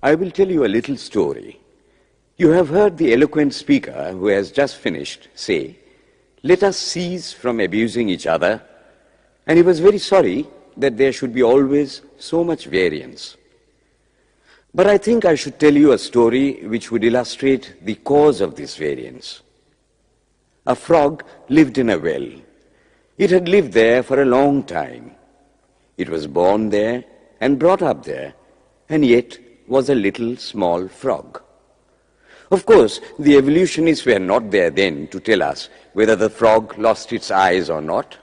I will tell you a little story. You have heard the eloquent speaker who has just finished say, "Let us cease from abusing each other," and he was very sorry that there should be always so much variance. But I think I should tell you a story which would illustrate the cause of this variance. A frog lived in a well. It had lived there for a long time. It was born there and brought up there, and yet was a little small frog. Of course, the evolutionists were not there then to tell us whether the frog lost its eyes or not,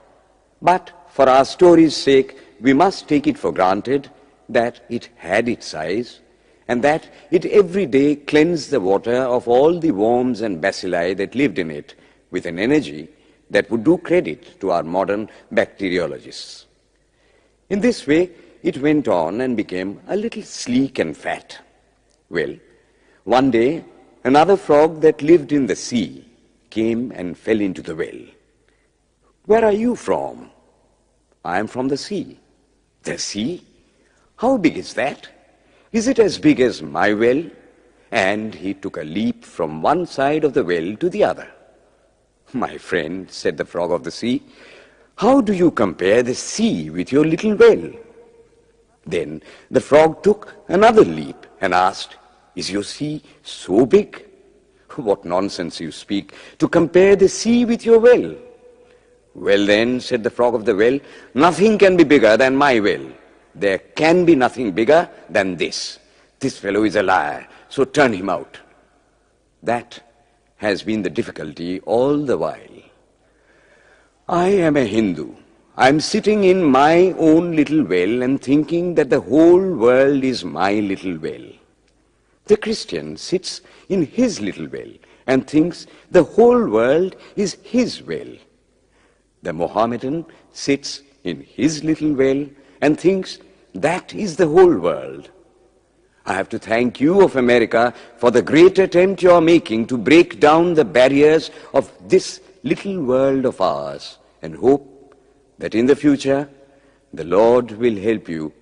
but for our story's sake, we must take it for granted that it had its eyes, and that it every day cleansed the water of all the worms and bacilli that lived in it with an energy that would do credit to our modern bacteriologists. In this way, it went on and became a little sleek and fat. Well, one day, another frog that lived in the sea came and fell into the well. "Where are you from?" "I am from the sea." "The sea? How big is that? Is it as big as my well?" And he took a leap from one side of the well to the other. "My friend," said the frog of the sea, "how do you compare the sea with your little well?" Then the frog took another leap and asked, "Is your sea so big?" "What nonsense you speak, to compare the sea with your well." "Well then," said the frog of the well, "nothing can be bigger than my well. There can be nothing bigger than this. This fellow is a liar, so turn him out." That has been the difficulty all the while. I am a Hindu. I am sitting in my own little well and thinking that the whole world is my little well. The Christian sits in his little well and thinks the whole world is his well. The Mohammedan sits in his little well and thinks that is the whole world. I have to thank you of America for the great attempt you are making to break down the barriers of this little world of ours, and hope that in the future the Lord will help you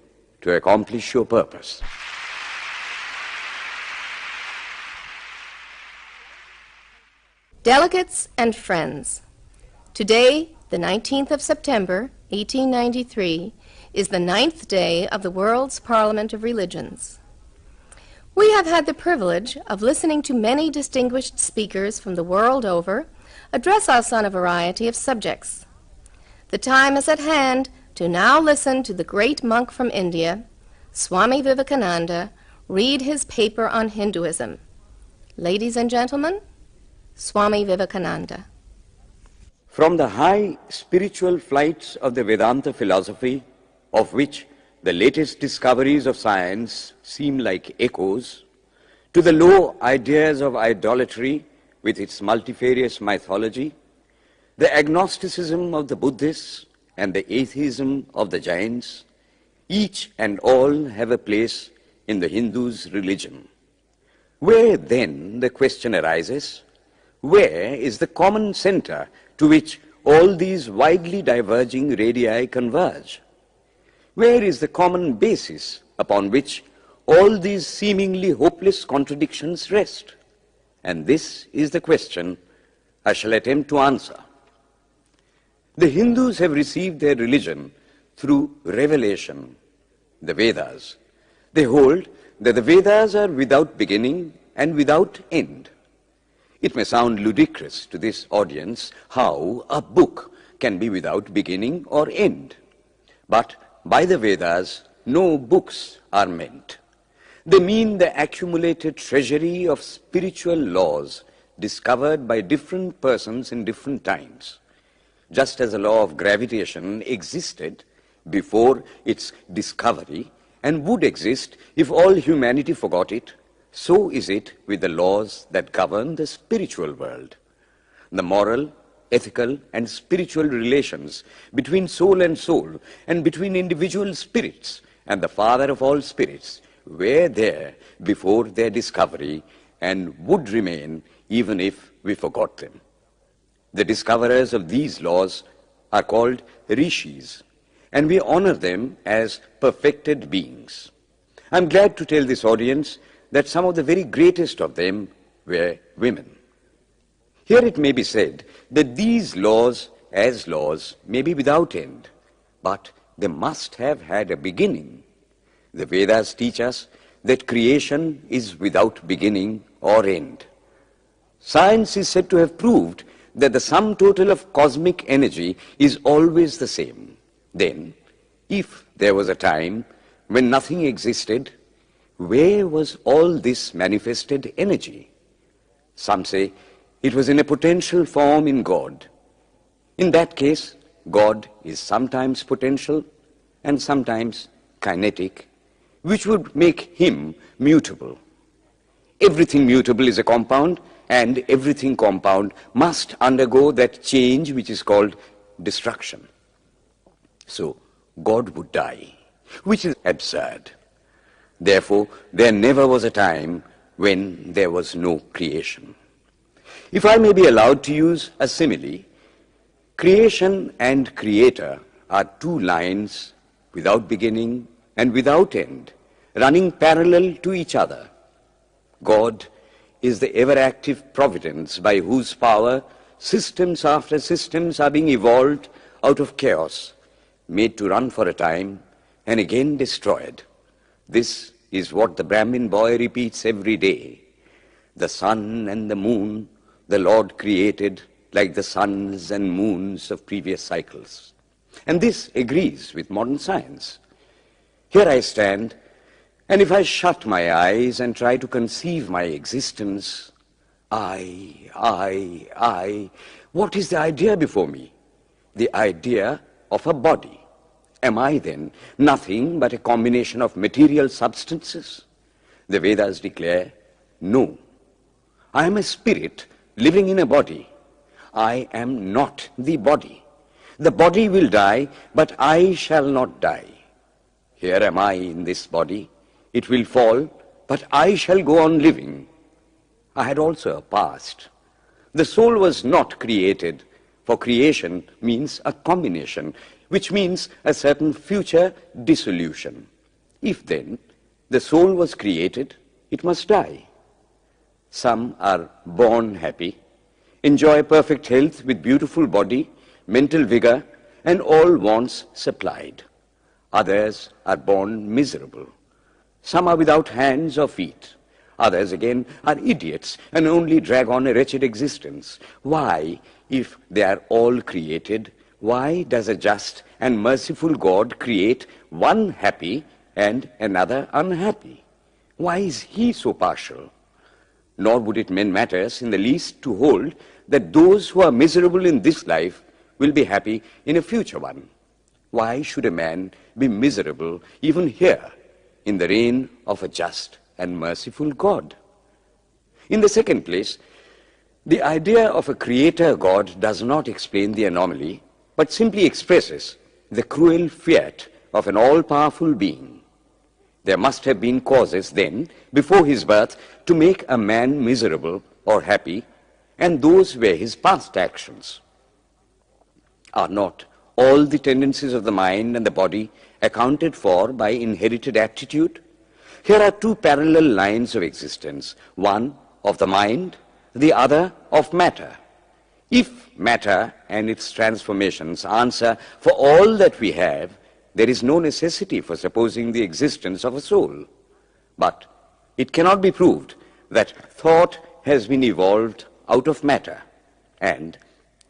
to accomplish your purpose. Delegates and friends, today, the 19th of September, 1893, is the 9th day of the World's Parliament of Religions. We have had the privilege of listening to many distinguished speakers from the world over address us on a variety of subjects. The time is at hand to now listen to the great monk from India, Swami Vivekananda, read his paper on Hinduism. Ladies and gentlemen, Swami Vivekananda. From the high spiritual flights of the Vedanta philosophy, of which the latest discoveries of science seem like echoes, to the low ideas of idolatry with its multifarious mythology, the agnosticism of the Buddhists and the atheism of the Jains, each and all have a place in the Hindu's religion. Where then, the question arises, where is the common center to which all these widely diverging radii converge? Where is the common basis upon which all these seemingly hopeless contradictions rest? And this is the question I shall attempt to answer. The Hindus have received their religion through revelation, the Vedas. They hold that the Vedas are without beginning and without end. It may sound ludicrous to this audience how a book can be without beginning or end. But by the Vedas, no books are meant. They mean the accumulated treasury of spiritual laws discovered by different persons in different times. Just as the law of gravitation existed before its discovery and would exist if all humanity forgot it, so is it with the laws that govern the spiritual world. The moral, ethical, and spiritual relations between soul and between individual spirits and the Father of all spirits were there before their discovery and would remain even if we forgot them. The discoverers of these laws are called rishis, and we honor them as perfected beings. I'm glad to tell this audience that some of the very greatest of them were women. Here it may be said that these laws, as laws, may be without end, but they must have had a beginning. The Vedas teach us that creation is without beginning or end. Science is said to have proved that the sum total of cosmic energy is always the same. Then, if there was a time when nothing existed, where was all this manifested energy? Some say it was in a potential form in God. In that case, God is sometimes potential and sometimes kinetic, which would make him mutable. Everything mutable is a compound, and everything compound must undergo that change which is called destruction. So, God would die, which is absurd. Therefore, there never was a time when there was no creation. If I may be allowed to use a simile, creation and creator are two lines without beginning and without end, running parallel to each other. God is the ever-active providence by whose power systems after systems are being evolved out of chaos, made to run for a time and again destroyed. This is what the Brahmin boy repeats every day. The sun and the moon the Lord created like the suns and moons of previous cycles. And this agrees with modern science. Here I stand, and if I shut my eyes and try to conceive my existence, what is the idea before me? The idea of a body. Am I then nothing but a combination of material substances? The Vedas declare, no. I am a spirit living in a body. I am not the body. The body will die, but I shall not die. Here am I in this body. It will fall, but I shall go on living. I had also a past. The soul was not created, for creation means a combination, which means a certain future dissolution. If then the soul was created, it must die. Some are born happy, enjoy perfect health with beautiful body, mental vigor, and all wants supplied. Others are born miserable. Some are without hands or feet. Others again are idiots and only drag on a wretched existence. Why, if they are all created, why does a just and merciful God create one happy and another unhappy? Why is he so partial? Nor would it mend matters in the least to hold that those who are miserable in this life will be happy in a future one. Why should a man be miserable even here in the reign of a just and merciful God? In the second place, the idea of a creator God does not explain the anomaly, but simply expresses the cruel fiat of an all-powerful being. There must have been causes then, before his birth, to make a man miserable or happy, and those were his past actions. Are not all the tendencies of the mind and the body accounted for by inherited aptitude? Here are two parallel lines of existence, one of the mind, the other of matter. If matter and its transformations answer for all that we have, there is no necessity for supposing the existence of a soul. But it cannot be proved that thought has been evolved out of matter. And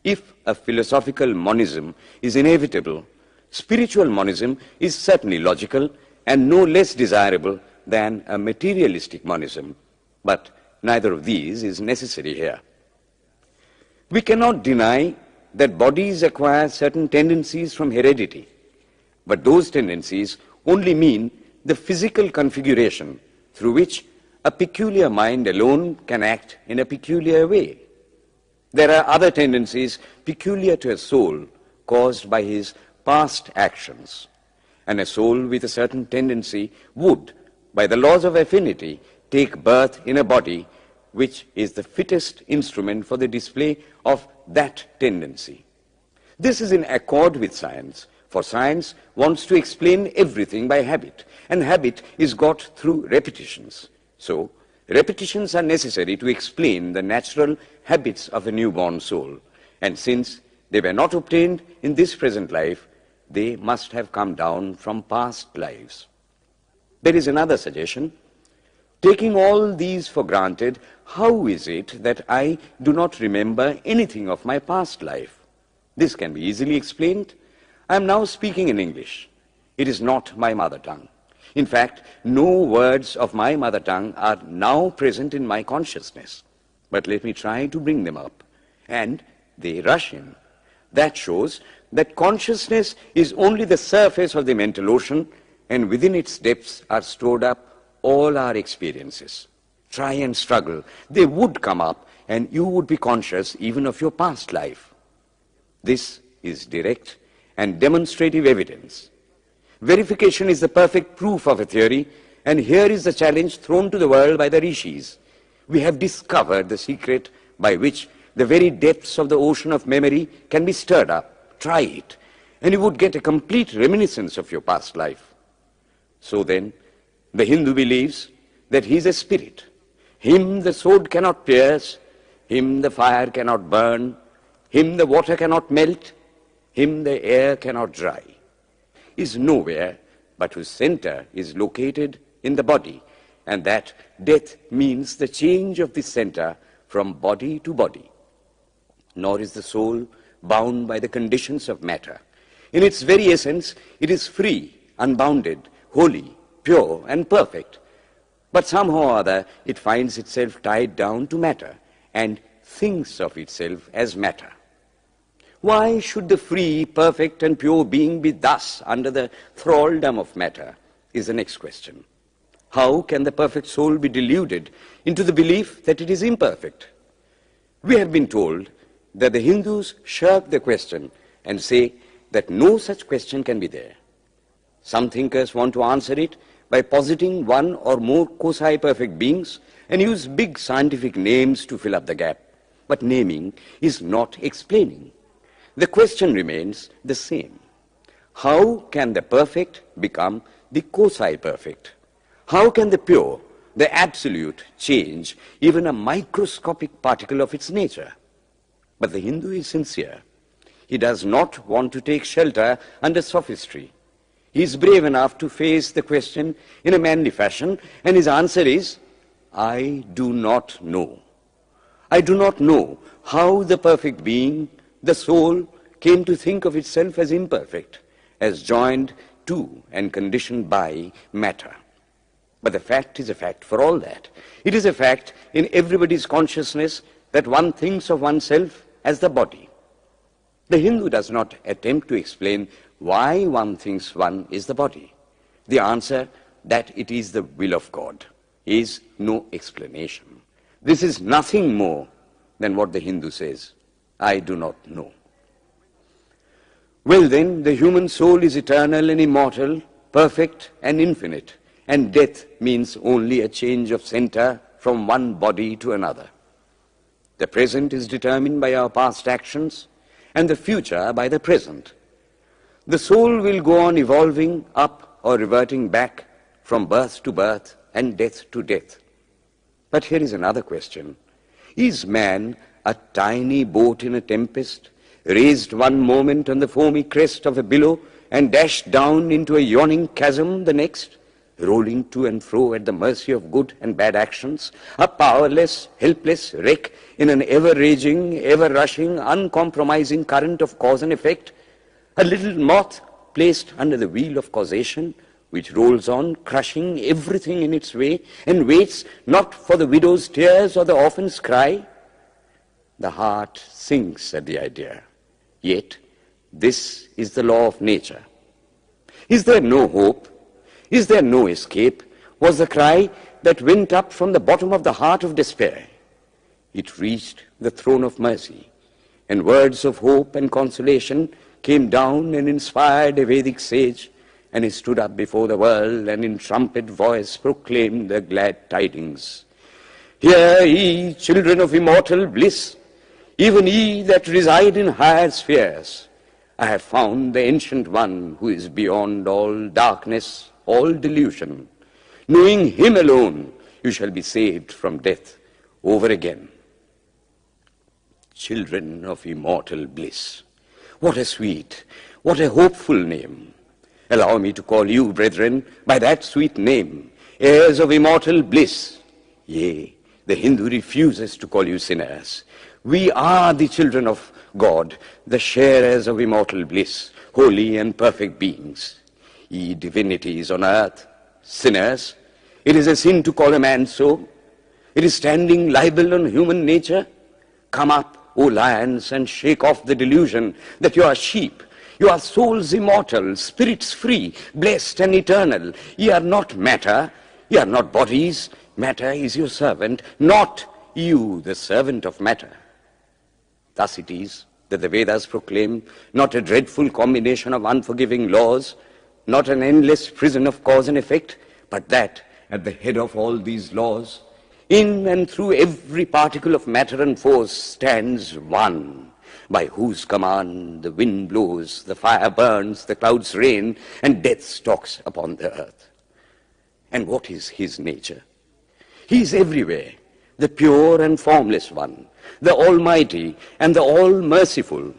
if a philosophical monism is inevitable, spiritual monism is certainly logical and no less desirable than a materialistic monism. But neither of these is necessary here. We cannot deny that bodies acquire certain tendencies from heredity, but those tendencies only mean the physical configuration through which a peculiar mind alone can act in a peculiar way. There are other tendencies peculiar to a soul caused by his past actions, and a soul with a certain tendency would, by the laws of affinity, take birth in a body which is the fittest instrument for the display of that tendency. This is in accord with science, for science wants to explain everything by habit, and habit is got through repetitions. So, repetitions are necessary to explain the natural habits of a newborn soul. And since they were not obtained in this present life, they must have come down from past lives. There is another suggestion. Taking all these for granted, how is it that I do not remember anything of my past life? This can be easily explained. I am now speaking in English. It is not my mother tongue. In fact, no words of my mother tongue are now present in my consciousness. But let me try to bring them up. And they rush in. That shows that consciousness is only the surface of the mental ocean, and within its depths are stored up all our experiences. Try and struggle. They would come up, and you would be conscious even of your past life. This is direct and demonstrative evidence. Verification is the perfect proof of a theory, and here is the challenge thrown to the world by the rishis. We have discovered the secret by which the very depths of the ocean of memory can be stirred up. Try it, and you would get a complete reminiscence of your past life. So then, the Hindu believes that he is a spirit. Him the sword cannot pierce, him the fire cannot burn, him the water cannot melt, him the air cannot dry. Is nowhere, but whose center is located in the body, and that death means the change of this center from body to body. Nor is the soul bound by the conditions of matter. In its very essence, it is free, unbounded, holy, pure, and perfect. But somehow or other, it finds itself tied down to matter and thinks of itself as matter. Why should the free, perfect, and pure being be thus under the thraldom of matter, is the next question. How can the perfect soul be deluded into the belief that it is imperfect? We have been told that the Hindus shirk the question and say that no such question can be there. Some thinkers want to answer it by positing one or more quasi-perfect beings and use big scientific names to fill up the gap. But naming is not explaining. The question remains the same. How can the perfect become the quasi-perfect? How can the pure, the absolute, change even a microscopic particle of its nature? But the Hindu is sincere. He does not want to take shelter under sophistry. He is brave enough to face the question in a manly fashion, and his answer is, I do not know. I do not know how the perfect being, the soul, came to think of itself as imperfect, as joined to and conditioned by matter. But the fact is a fact for all that. It is a fact in everybody's consciousness that one thinks of oneself as the body. The Hindu does not attempt to explain why one thinks one is the body. The answer, that it is the will of God, is no explanation. This is nothing more than what the Hindu says, I do not know. Well then, the human soul is eternal and immortal, perfect and infinite, and death means only a change of center from one body to another. The present is determined by our past actions, and the future by the present. The soul will go on evolving up or reverting back from birth to birth and death to death. But here is another question. Is man a tiny boat in a tempest, raised one moment on the foamy crest of a billow and dashed down into a yawning chasm the next, rolling to and fro at the mercy of good and bad actions, a powerless, helpless wreck in an ever-raging, ever-rushing, uncompromising current of cause and effect, a little moth placed under the wheel of causation, which rolls on, crushing everything in its way, and waits not for the widow's tears or the orphan's cry? The heart sinks at the idea. Yet, this is the law of nature. Is there no hope? Is there no escape? Was the cry that went up from the bottom of the heart of despair. It reached the throne of mercy, and words of hope and consolation came down and inspired a Vedic sage, and he stood up before the world and in trumpet voice proclaimed the glad tidings. Hear ye, children of immortal bliss, even ye that reside in higher spheres. I have found the Ancient One who is beyond all darkness, all delusion. Knowing him alone, you shall be saved from death over again. Children of immortal bliss. What a sweet, what a hopeful name. Allow me to call you, brethren, by that sweet name, heirs of immortal bliss. Yea, the Hindu refuses to call you sinners. We are the children of God, the sharers of immortal bliss, holy and perfect beings. Ye divinities on earth, sinners, it is a sin to call a man so. It is standing libel on human nature. Come up, O lions, and shake off the delusion that you are sheep. You are souls immortal, spirits free, blessed and eternal. Ye are not matter, ye are not bodies. Matter is your servant, not you the servant of matter. Thus it is that the Vedas proclaim not a dreadful combination of unforgiving laws, not an endless prison of cause and effect, but that at the head of all these laws, in and through every particle of matter and force stands one, by whose command the wind blows, the fire burns, the clouds rain, and death stalks upon the earth. And what is his nature? He is everywhere, the pure and formless one, the Almighty and the All-Merciful.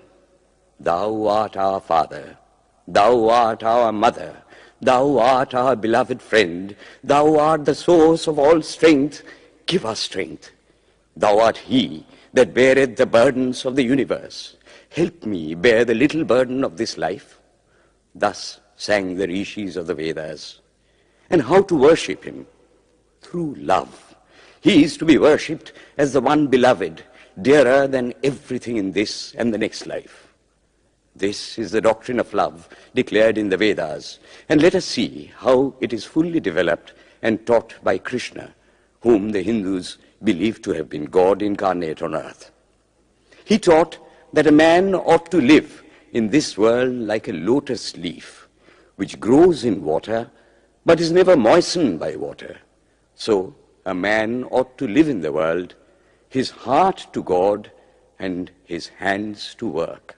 Thou art our Father, thou art our Mother, thou art our beloved friend, thou art the source of all strength. Give us strength. Thou art he that beareth the burdens of the universe. Help me bear the little burden of this life. Thus sang the rishis of the Vedas. And how to worship him? Through love. He is to be worshipped as the one beloved, dearer than everything in this and the next life. This is the doctrine of love declared in the Vedas, and let us see how it is fully developed and taught by Krishna, whom the Hindus believe to have been God incarnate on earth. He taught that a man ought to live in this world like a lotus leaf, which grows in water but is never moistened by water. So a man ought to live in the world, his heart to God and his hands to work.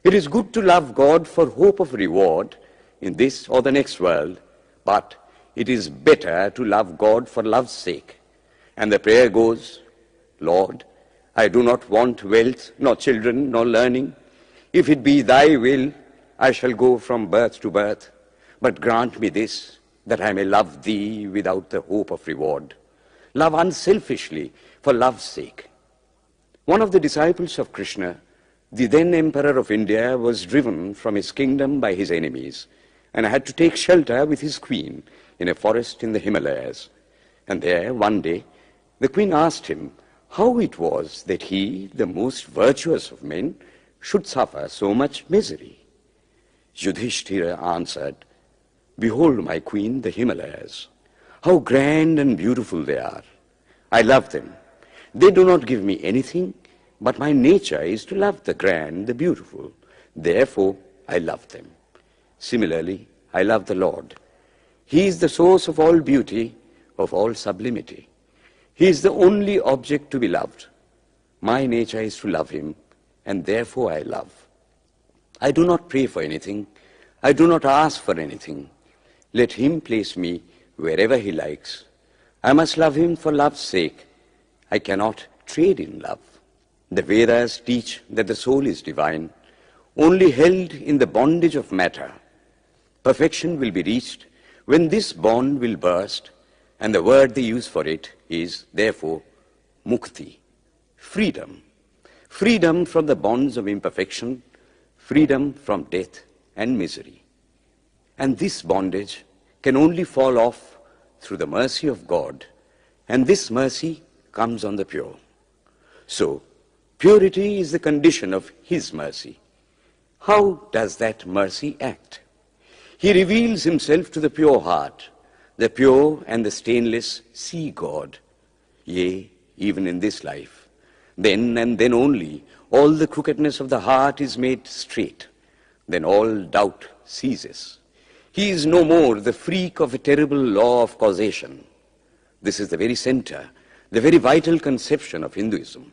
It is good to love God for hope of reward in this or the next world, but it is better to love God for love's sake. And the prayer goes, Lord, I do not want wealth, nor children, nor learning. If it be thy will, I shall go from birth to birth. But grant me this, that I may love thee without the hope of reward. Love unselfishly for love's sake. One of the disciples of Krishna, the then Emperor of India, was driven from his kingdom by his enemies and had to take shelter with his queen in a forest in the Himalayas. And there, one day, the queen asked him how it was that he, the most virtuous of men, should suffer so much misery. Yudhishthira answered, Behold, my queen, the Himalayas. How grand and beautiful they are. I love them. They do not give me anything, but my nature is to love the grand, the beautiful. Therefore, I love them. Similarly, I love the Lord. He is the source of all beauty, of all sublimity. He is the only object to be loved. My nature is to love him, and therefore I love. I do not pray for anything. I do not ask for anything. Let him place me wherever he likes. I must love him for love's sake. I cannot trade in love. The Vedas teach that the soul is divine, only held in the bondage of matter. Perfection will be reached when this bond will burst, and the word they use for it is, therefore, mukti, freedom. Freedom from the bonds of imperfection, freedom from death and misery. And this bondage can only fall off through the mercy of God, and this mercy comes on the pure. So, purity is the condition of his mercy. How does that mercy act? He reveals himself to the pure heart. The pure and the stainless see God, yea, even in this life. Then and then only all the crookedness of the heart is made straight. Then all doubt ceases. He is no more the freak of a terrible law of causation. This is the very center, the very vital conception of Hinduism.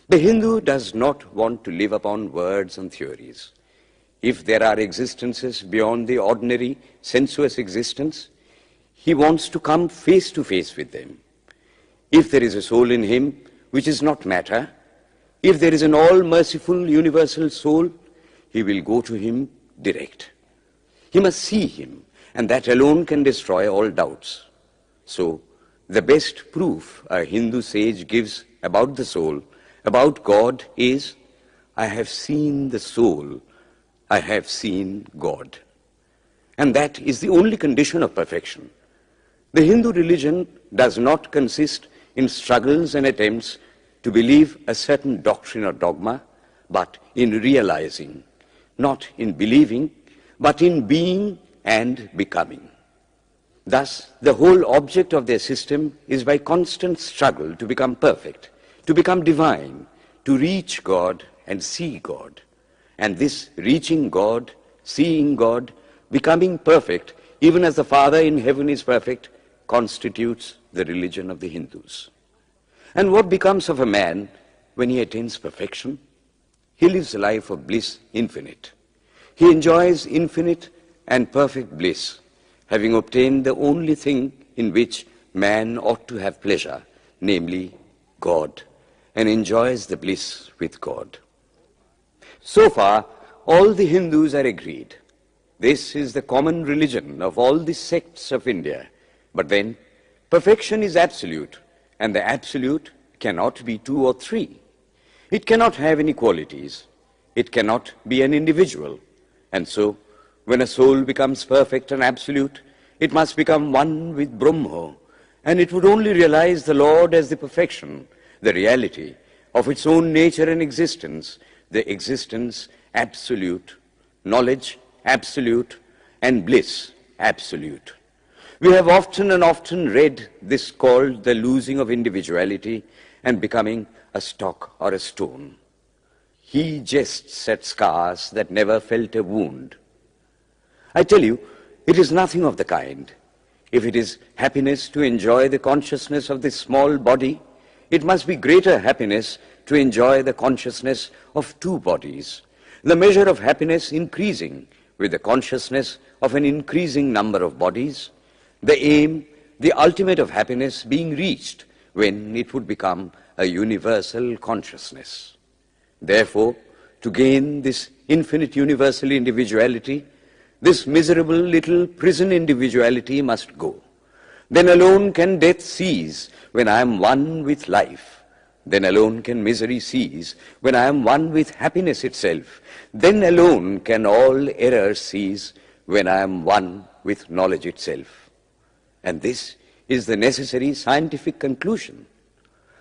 The Hindu does not want to live upon words and theories. If there are existences beyond the ordinary sensuous existence, he wants to come face to face with them. If there is a soul in him which is not matter, if there is an all-merciful universal soul, he will go to him direct. He must see him, and that alone can destroy all doubts. So, the best proof a Hindu sage gives about the soul, about God, is, I have seen the soul, I have seen God. And that is the only condition of perfection. The Hindu religion does not consist in struggles and attempts to believe a certain doctrine or dogma, but in realizing, not in believing, but in being and becoming. Thus, the whole object of their system is by constant struggle to become perfect, to become divine, to reach God and see God. And this reaching God, seeing God, becoming perfect, even as the Father in heaven is perfect, constitutes the religion of the Hindus. And what becomes of a man when he attains perfection? He lives a life of bliss infinite. He enjoys infinite and perfect bliss, having obtained the only thing in which man ought to have pleasure, namely God, and enjoys the bliss with God. So far, all the Hindus are agreed. This is the common religion of all the sects of India. But then, perfection is absolute, and the absolute cannot be two or three. It cannot have any qualities. It cannot be an individual. And so, when a soul becomes perfect and absolute, it must become one with Brahma, and it would only realize the Lord as the perfection, the reality of its own nature and existence, the existence absolute, knowledge absolute, and bliss absolute. We have often and often read this called the losing of individuality and becoming a stock or a stone. He jests at scars that never felt a wound. I tell you, it is nothing of the kind. If it is happiness to enjoy the consciousness of this small body, it must be greater happiness to enjoy the consciousness of two bodies, the measure of happiness increasing with the consciousness of an increasing number of bodies, the aim, the ultimate of happiness being reached when it would become a universal consciousness. Therefore, to gain this infinite universal individuality, this miserable little prison individuality must go. Then alone can death cease when I am one with life. Then alone can misery cease when I am one with happiness itself. Then alone can all error cease when I am one with knowledge itself. And this is the necessary scientific conclusion.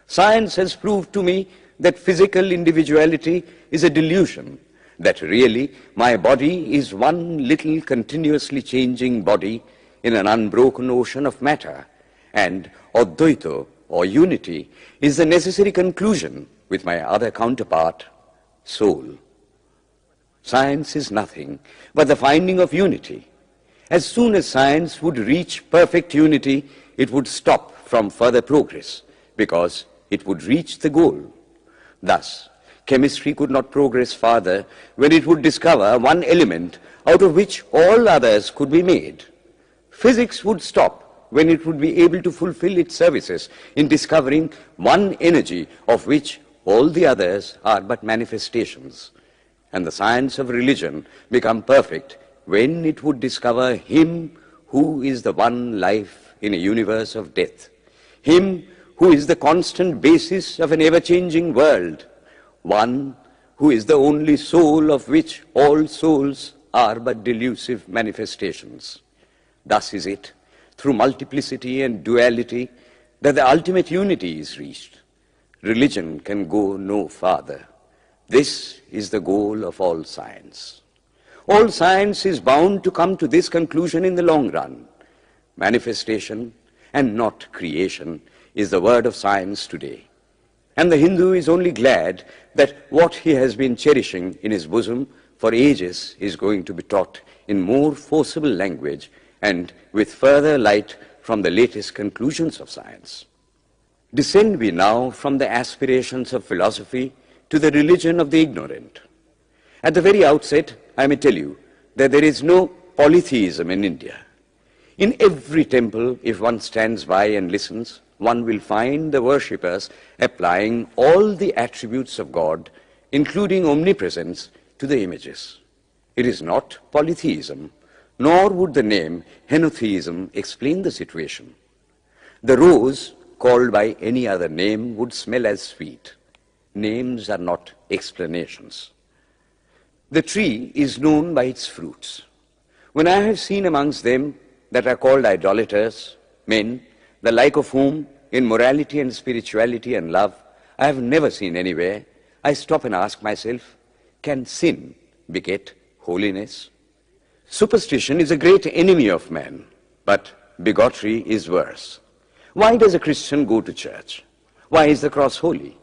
Science has proved to me that physical individuality is a delusion, that really my body is one little continuously changing body in an unbroken ocean of matter, and Advaita, or unity, is the necessary conclusion with my other counterpart, soul. Science is nothing but the finding of unity. As soon as science would reach perfect unity, it would stop from further progress, because it would reach the goal. Thus, chemistry could not progress farther when it would discover one element out of which all others could be made. Physics would stop when it would be able to fulfill its services in discovering one energy of which all the others are but manifestations. And the science of religion become perfect when it would discover Him who is the one life in a universe of death, Him who is the constant basis of an ever-changing world, one who is the only soul of which all souls are but delusive manifestations. Thus is it, through multiplicity and duality, that the ultimate unity is reached. Religion can go no farther. This is the goal of all science. All science is bound to come to this conclusion in the long run. Manifestation and not creation is the word of science today. And the Hindu is only glad that what he has been cherishing in his bosom for ages is going to be taught in more forcible language and with further light from the latest conclusions of science. Descend we now from the aspirations of philosophy to the religion of the ignorant. At the very outset, I may tell you that there is no polytheism in India. In every temple, if one stands by and listens, one will find the worshippers applying all the attributes of God, including omnipresence, to the images. It is not polytheism, nor would the name henotheism explain the situation. The rose, called by any other name, would smell as sweet. Names are not explanations. The tree is known by its fruits. When I have seen amongst them that are called idolaters, men, the like of whom in morality and spirituality and love I have never seen anywhere, I stop and ask myself, can sin beget holiness? Superstition is a great enemy of man, but bigotry is worse. Why does a Christian go to church? Why is the cross holy?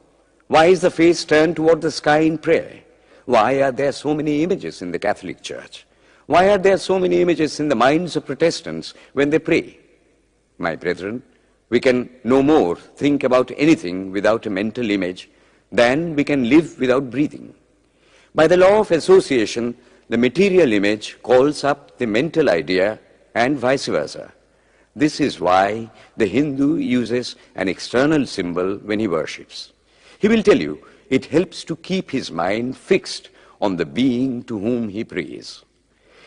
Why is the face turned toward the sky in prayer? Why are there so many images in the Catholic Church? Why are there so many images in the minds of Protestants when they pray? My brethren, we can no more think about anything without a mental image than we can live without breathing. By the law of association, the material image calls up the mental idea and vice versa. This is why the Hindu uses an external symbol when he worships. He will tell you it helps to keep his mind fixed on the being to whom he prays.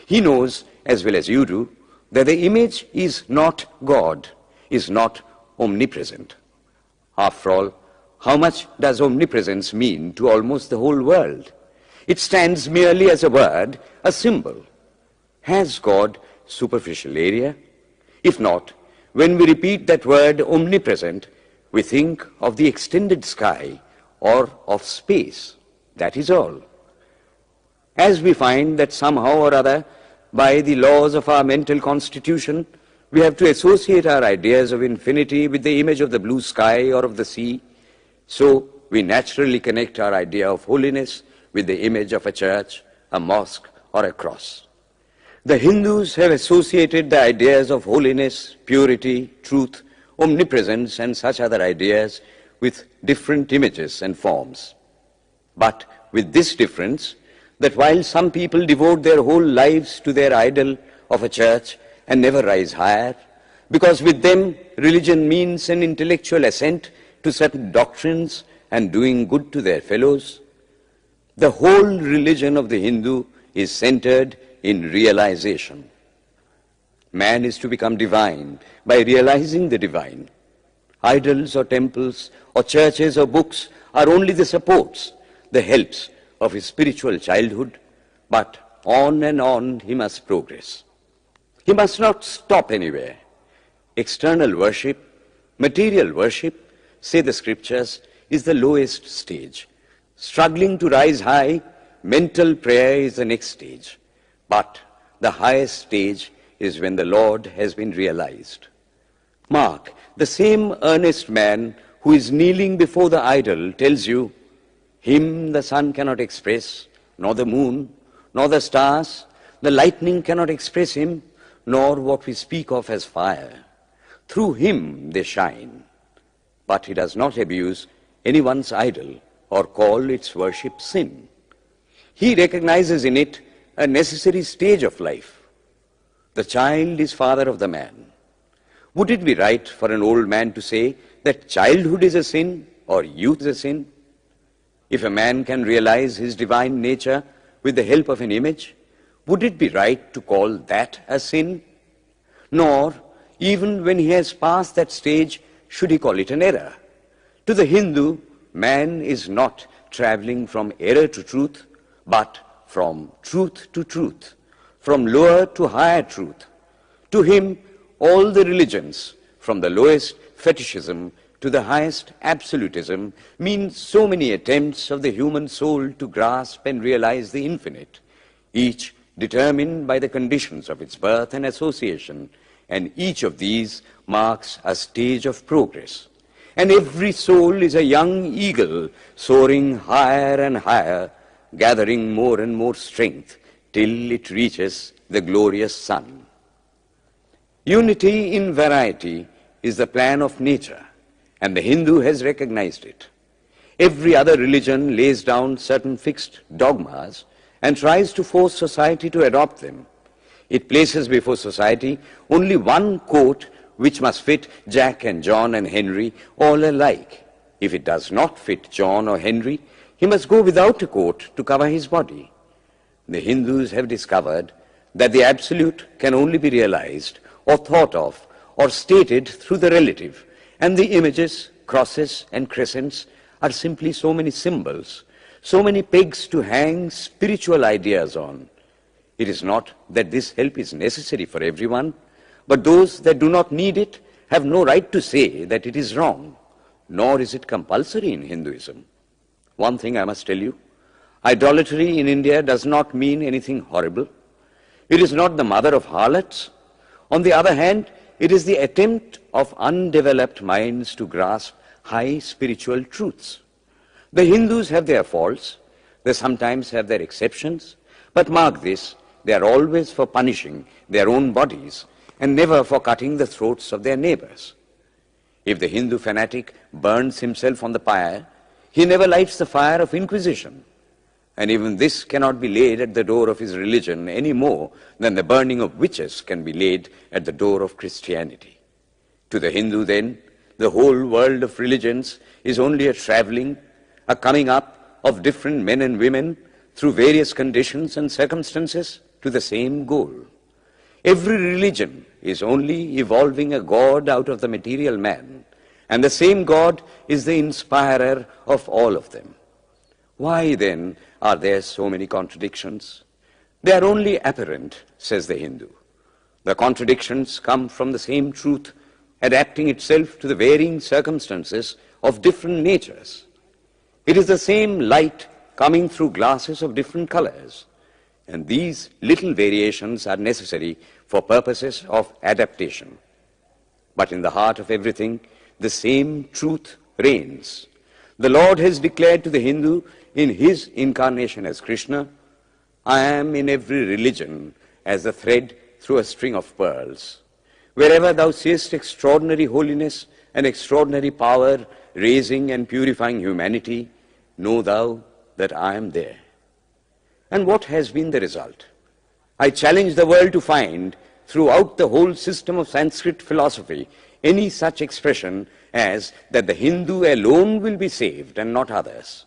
He knows, as well as you do, that the image is not God, is not omnipresent. After all, how much does omnipresence mean to almost the whole world? It stands merely as a word, a symbol. Has God superficial area? If not, when we repeat that word omnipresent, we think of the extended sky or of space. That is all. As we find that somehow or other, by the laws of our mental constitution, we have to associate our ideas of infinity with the image of the blue sky or of the sea, so we naturally connect our idea of holiness with the image of a church, a mosque, or a cross. The Hindus have associated the ideas of holiness, purity, truth, omnipresence, and such other ideas with different images and forms. But with this difference, that while some people devote their whole lives to their idol of a church and never rise higher, because with them religion means an intellectual assent to certain doctrines and doing good to their fellows, the whole religion of the Hindu is centered in realization. Man is to become divine by realizing the divine. Idols or temples or churches or books are only the supports, the helps of his spiritual childhood, but on and on he must progress. He must not stop anywhere. External worship, material worship, say the scriptures, is the lowest stage. Struggling to rise high, mental prayer is the next stage. But the highest stage is when the Lord has been realized. Mark, the same earnest man who is kneeling before the idol tells you, him the sun cannot express, nor the moon, nor the stars, the lightning cannot express him, nor what we speak of as fire. Through him they shine. But he does not abuse anyone's idol or call its worship sin. He recognizes in it a necessary stage of life. The child is father of the man. Would it be right for an old man to say that childhood is a sin or youth is a sin? If a man can realize his divine nature with the help of an image, would it be right to call that a sin? Nor, even when he has passed that stage, should he call it an error. To the Hindu, man is not traveling from error to truth, but from truth to truth, from lower to higher truth. To him, all the religions, from the lowest fetishism to the highest absolutism, mean so many attempts of the human soul to grasp and realize the infinite, each determined by the conditions of its birth and association, and each of these marks a stage of progress. And every soul is a young eagle soaring higher and higher, gathering more and more strength till it reaches the glorious sun. Unity in variety is the plan of nature, and the Hindu has recognized it. Every other religion lays down certain fixed dogmas and tries to force society to adopt them. It places before society only one coat which must fit Jack and John and Henry all alike. If it does not fit John or Henry, he must go without a coat to cover his body. The Hindus have discovered that the absolute can only be realized or thought of or stated through the relative, and the images, crosses and crescents are simply so many symbols, so many pegs to hang spiritual ideas on. It is not that this help is necessary for everyone, but those that do not need it have no right to say that it is wrong, nor is it compulsory in Hinduism. One thing I must tell you, idolatry in India does not mean anything horrible. It is not the mother of harlots. On the other hand, it is the attempt of undeveloped minds to grasp high spiritual truths. The Hindus have their faults, they sometimes have their exceptions, but mark this, they are always for punishing their own bodies and never for cutting the throats of their neighbors. If the Hindu fanatic burns himself on the pyre, he never lights the fire of inquisition. And even this cannot be laid at the door of his religion any more than the burning of witches can be laid at the door of Christianity. To the Hindu, then, the whole world of religions is only a traveling, a coming up of different men and women through various conditions and circumstances to the same goal. Every religion is only evolving a God out of the material man, and the same God is the inspirer of all of them. Why then are there so many contradictions? They are only apparent, says the Hindu. The contradictions come from the same truth adapting itself to the varying circumstances of different natures. It is the same light coming through glasses of different colors, and these little variations are necessary for purposes of adaptation. But in the heart of everything, the same truth reigns. The Lord has declared to the Hindu in his incarnation as Krishna, I am in every religion as a thread through a string of pearls. Wherever thou seest extraordinary holiness and extraordinary power raising and purifying humanity, know thou that I am there. And what has been the result? I challenge the world to find throughout the whole system of Sanskrit philosophy any such expression as that the Hindu alone will be saved and not others.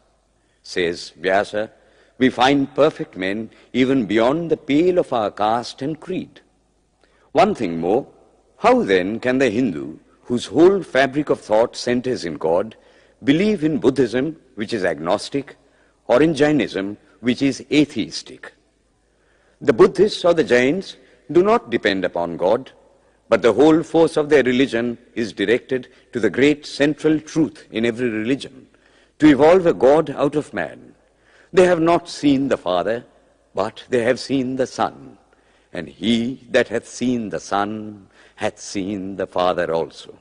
Says Vyasa, we find perfect men even beyond the pale of our caste and creed. One thing more, how then can the Hindu, whose whole fabric of thought centers in God, believe in Buddhism, which is agnostic, or in Jainism, which is atheistic? The Buddhists or the Jains do not depend upon God, but the whole force of their religion is directed to the great central truth in every religion, to evolve a God out of man. They have not seen the Father, but they have seen the Son. And he that hath seen the Son hath seen the Father also.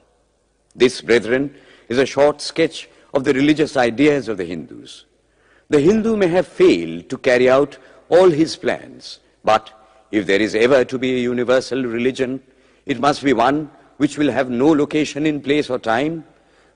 This, brethren, is a short sketch of the religious ideas of the Hindus. The Hindu may have failed to carry out all his plans, but if there is ever to be a universal religion, it must be one which will have no location in place or time,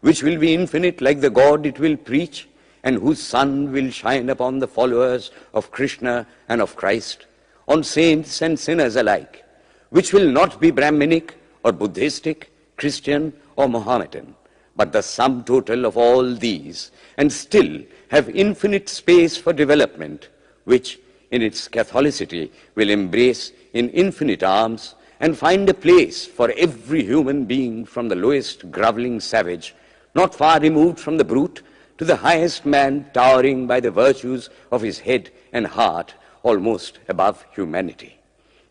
which will be infinite like the God it will preach, and whose sun will shine upon the followers of Krishna and of Christ, on saints and sinners alike, which will not be Brahminic or Buddhistic, Christian or Mohammedan, but the sum total of all these, and still have infinite space for development, which in its Catholicity will embrace in infinite arms and find a place for every human being from the lowest groveling savage, not far removed from the brute, to the highest man towering by the virtues of his head and heart almost above humanity,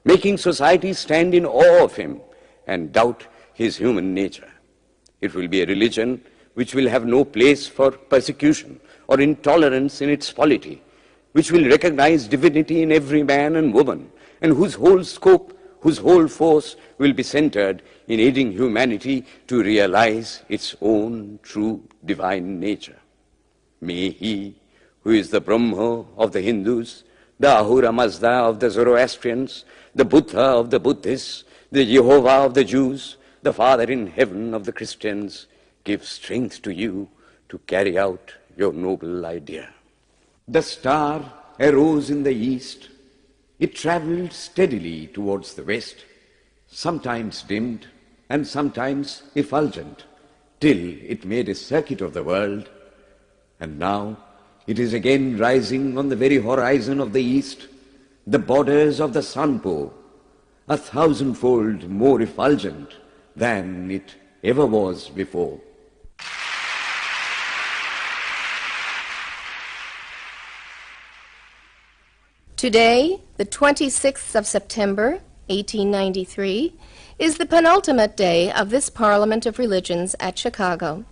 making society stand in awe of him and doubt his human nature. It will be a religion which will have no place for persecution or intolerance in its polity, which will recognize divinity in every man and woman, and whose whole scope, whose whole force will be centered in aiding humanity to realize its own true divine nature. May he, who is the Brahma of the Hindus, the Ahura Mazda of the Zoroastrians, the Buddha of the Buddhists, the Jehovah of the Jews, the Father in heaven of the Christians, give strength to you to carry out your noble idea. The star arose in the east. It travelled steadily towards the west, sometimes dimmed and sometimes effulgent, till it made a circuit of the world, and now it is again rising on the very horizon of the east, the borders of the sun-pool, 1,000-fold more effulgent than it ever was before. Today, the 26th of September, 1893, is the penultimate day of this Parliament of Religions at Chicago.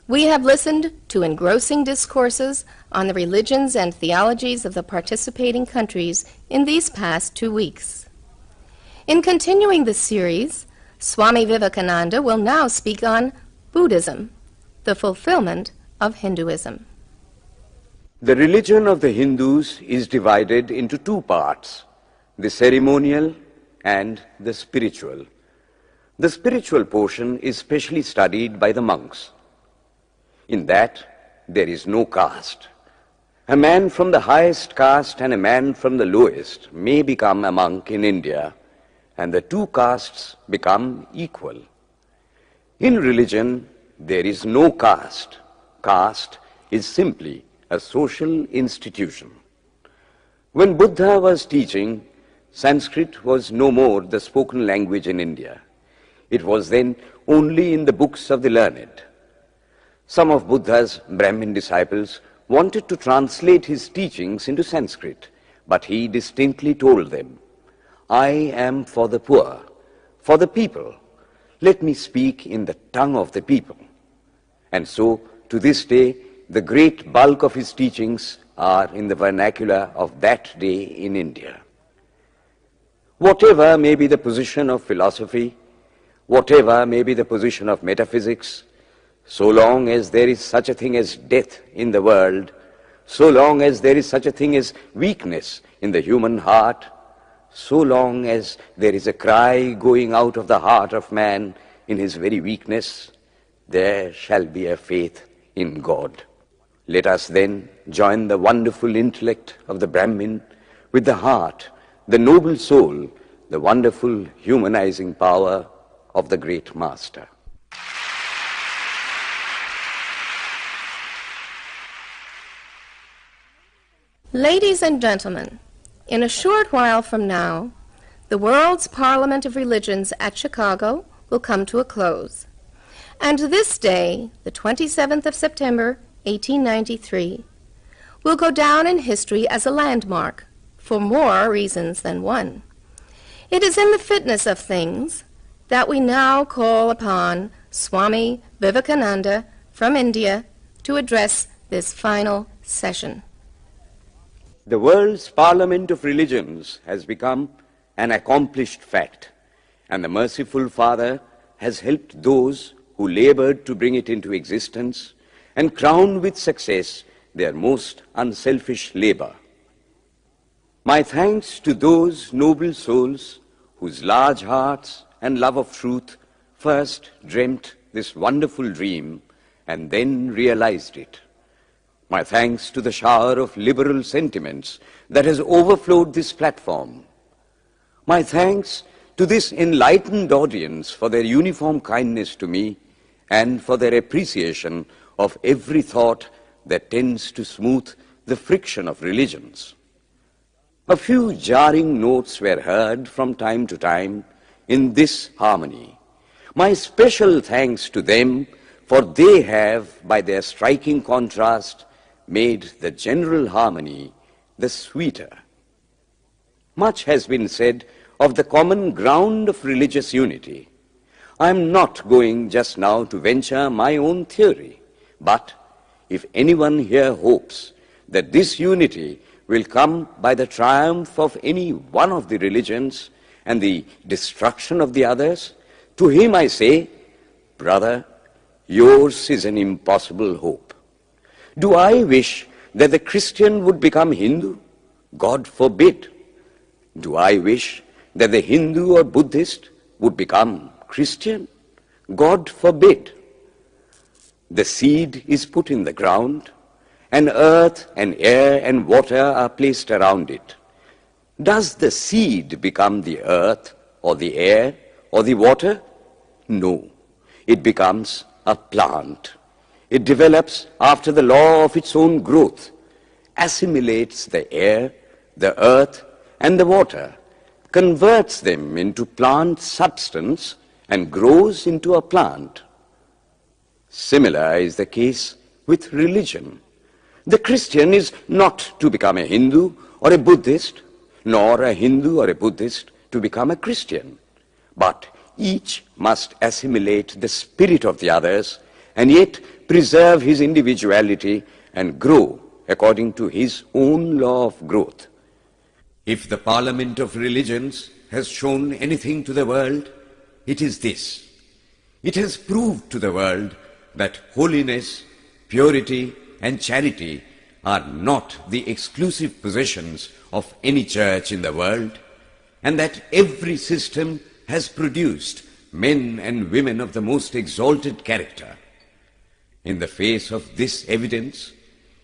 We have listened to engrossing discourses on the religions and theologies of the participating countries in these past 2 weeks. In continuing this series, Swami Vivekananda will now speak on Buddhism, the fulfillment of Hinduism. The religion of the Hindus is divided into two parts, the ceremonial and the spiritual. The spiritual portion is specially studied by the monks. In that, there is no caste. A man from the highest caste and a man from the lowest may become a monk in India, and the two castes become equal. In religion, there is no caste. Caste is simply a social institution. When Buddha was teaching, Sanskrit was no more the spoken language in India. It was then only in the books of the learned. Some of Buddha's Brahmin disciples wanted to translate his teachings into Sanskrit, but he distinctly told them, "I am for the poor, for the people. Let me speak in the tongue of the people." And so, to this day, the great bulk of his teachings are in the vernacular of that day in India. Whatever may be the position of philosophy, whatever may be the position of metaphysics, so long as there is such a thing as death in the world, so long as there is such a thing as weakness in the human heart, so long as there is a cry going out of the heart of man in his very weakness, there shall be a faith in God. Let us then join the wonderful intellect of the Brahmin with the heart, the noble soul, the wonderful humanizing power of the great Master. Ladies and gentlemen, in a short while from now, the World's Parliament of Religions at Chicago will come to a close. And this day, the 27th of September, 1893, will go down in history as a landmark for more reasons than one. It is in the fitness of things that we now call upon Swami Vivekananda from India to address this final session. The world's Parliament of Religions has become an accomplished fact, and the merciful Father has helped those who labored to bring it into existence and crown with success their most unselfish labor. My thanks to those noble souls whose large hearts and love of truth first dreamt this wonderful dream and then realized it. My thanks to the shower of liberal sentiments that has overflowed this platform. My thanks to this enlightened audience for their uniform kindness to me and for their appreciation of every thought that tends to smooth the friction of religions. A few jarring notes were heard from time to time in this harmony. My special thanks to them, for they have, by their striking contrast, made the general harmony the sweeter. Much has been said of the common ground of religious unity. I am not going just now to venture my own theory. But if anyone here hopes that this unity will come by the triumph of any one of the religions and the destruction of the others, to him I say, brother, yours is an impossible hope. Do I wish that the Christian would become Hindu? God forbid. Do I wish that the Hindu or Buddhist would become Christian? God forbid. The seed is put in the ground, and earth and air and water are placed around it. Does the seed become the earth or the air or the water? No, it becomes a plant. It develops after the law of its own growth, assimilates the air, the earth, and the water, converts them into plant substance, and grows into a plant. Similar is the case with religion. The Christian is not to become a Hindu or a Buddhist, nor a Hindu or a Buddhist to become a Christian, but each must assimilate the spirit of the others and yet preserve his individuality and grow according to his own law of growth. If the Parliament of Religions has shown anything to the world, it is this. It has proved to the world that holiness, purity, and charity are not the exclusive possessions of any church in the world, and that every system has produced men and women of the most exalted character. In the face of this evidence,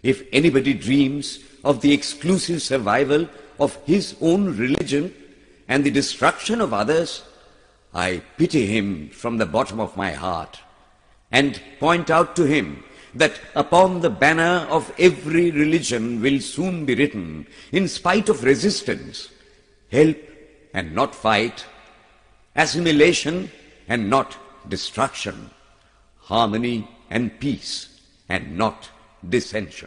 if anybody dreams of the exclusive survival of his own religion and the destruction of others, I pity him from the bottom of my heart and point out to him that upon the banner of every religion will soon be written, in spite of resistance, help and not fight, assimilation and not destruction, harmony and peace and not dissension.